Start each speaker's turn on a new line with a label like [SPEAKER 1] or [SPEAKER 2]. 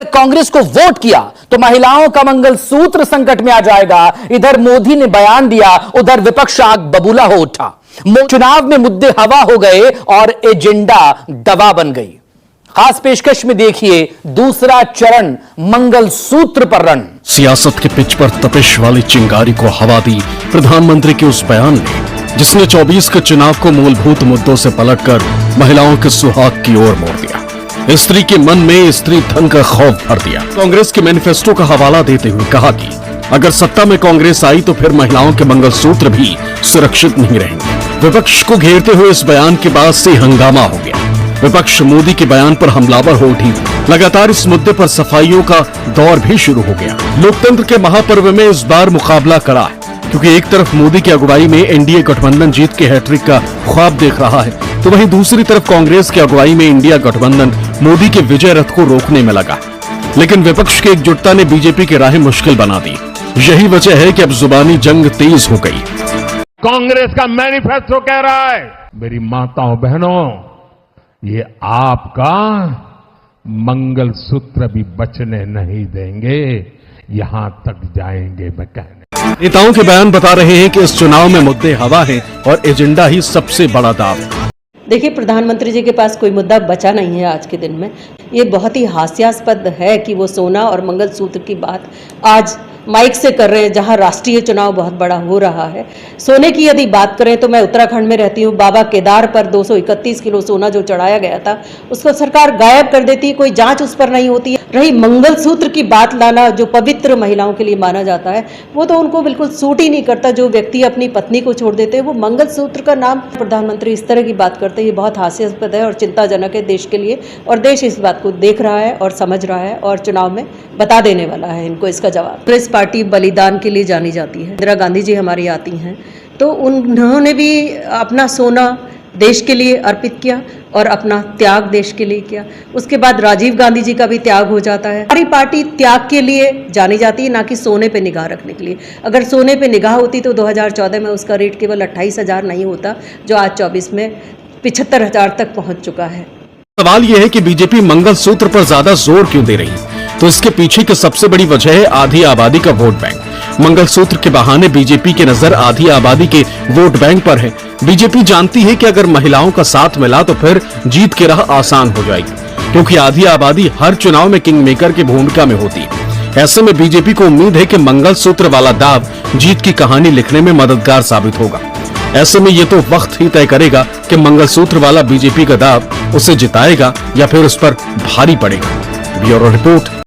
[SPEAKER 1] कांग्रेस को वोट किया तो महिलाओं का मंगलसूत्र संकट में आ जाएगा। इधर मोदी ने बयान दिया, उधर विपक्ष आग बबूला हो उठा। चुनाव में मुद्दे हवा हो गए और एजेंडा दवा बन गई। खास पेशकश में देखिए दूसरा चरण, मंगलसूत्र पर रण।
[SPEAKER 2] सियासत के पिच पर तपिश वाली चिंगारी को हवा दी प्रधानमंत्री के उस बयान ने, जिसने 24 के चुनाव को मूलभूत मुद्दों से पलटकर महिलाओं के सुहाग की ओर मोड़ दिया। स्त्री के मन में स्त्री धन का खौफ भर दिया। कांग्रेस के मैनिफेस्टो का हवाला देते हुए कहा कि अगर सत्ता में कांग्रेस आई तो फिर महिलाओं के मंगलसूत्र भी सुरक्षित नहीं रहेंगे। विपक्ष को घेरते हुए इस बयान के बाद से हंगामा हो गया। विपक्ष मोदी के बयान पर हमलावर हो उठी। लगातार इस मुद्दे पर सफाइयों का दौर भी शुरू हो गया। लोकतंत्र के महापर्व में इस बार मुकाबला कड़ा है, क्योंकि एक तरफ मोदी की अगुवाई में एनडीए गठबंधन जीत के हैट्रिक का ख्वाब देख रहा है, तो वहीं दूसरी तरफ कांग्रेस की अगुवाई में इंडिया गठबंधन मोदी के विजय रथ को रोकने में लगा। लेकिन विपक्ष की एकजुटता ने बीजेपी की राहें मुश्किल बना दी। यही वजह है कि अब जुबानी जंग तेज हो गई।
[SPEAKER 3] कांग्रेस का मैनिफेस्टो कह रहा है, मेरी माताओं बहनों, ये आपका मंगलसूत्र भी बचने नहीं देंगे, यहां तक जाएंगे मैं कहने।
[SPEAKER 2] नेताओं के बयान बता रहे हैं कि इस चुनाव में मुद्दे हवा है और एजेंडा ही सबसे बड़ा दाव है।
[SPEAKER 4] देखिए, प्रधानमंत्री जी के पास कोई मुद्दा बचा नहीं है आज के दिन में। ये बहुत ही हास्यास्पद है कि वो सोना और मंगलसूत्र की बात आज माइक से कर रहे हैं, जहां राष्ट्रीय चुनाव बहुत बड़ा हो रहा है। सोने की यदि बात करें तो मैं उत्तराखंड में रहती हूँ। बाबा केदार पर 231 किलो सोना जो चढ़ाया गया था, उसको सरकार गायब कर देती है, कोई जांच उस पर नहीं होती है। रही मंगलसूत्र की बात लाना, जो पवित्र महिलाओं के लिए माना जाता है, वो तो उनको बिल्कुल सूट ही नहीं करता। जो व्यक्ति अपनी पत्नी को छोड़ देते हैं, वो मंगलसूत्र का नाम प्रधानमंत्री इस तरह की बात करते हैं, ये बहुत हास्यास्पद है और चिंताजनक है देश के लिए। और देश इस बात को देख रहा है और समझ रहा है और चुनाव में बता देने वाला है इनको इसका जवाब। कांग्रेस पार्टी बलिदान के लिए जानी जाती है। इंदिरा गांधी जी हमारी आती हैं, तो उन्होंने भी अपना सोना देश के लिए अर्पित किया और अपना त्याग देश के लिए किया। उसके बाद राजीव गांधी जी का भी त्याग हो जाता है। हमारी पार्टी त्याग के लिए जानी जाती है, ना कि सोने पे निगाह रखने के लिए। अगर सोने पे निगाह होती तो 2014 में उसका रेट केवल 28,000 नहीं होता, जो आज 24 में 75,000 तक पहुंच चुका है।
[SPEAKER 2] सवाल यह है कि बीजेपी मंगलसूत्र पर ज्यादा जोर क्यों दे रही है? तो इसके पीछे की सबसे बड़ी वजह है आधी आबादी का वोट बैंक। मंगलसूत्र के बहाने बीजेपी की नजर आधी आबादी के वोट बैंक पर है। बीजेपी जानती है कि अगर महिलाओं का साथ मिला तो फिर जीत की राह आसान हो जाएगी, क्योंकि आधी आबादी हर चुनाव में किंग मेकर की भूमिका में होती है। ऐसे में बीजेपी को उम्मीद है कि मंगलसूत्र वाला दाव जीत की कहानी लिखने में मददगार साबित होगा। ऐसे में ये तो वक्त ही तय करेगा कि मंगलसूत्र वाला बीजेपी का दाव उसे जिताएगा या फिर उस पर भारी पड़ेगा। Bureau report.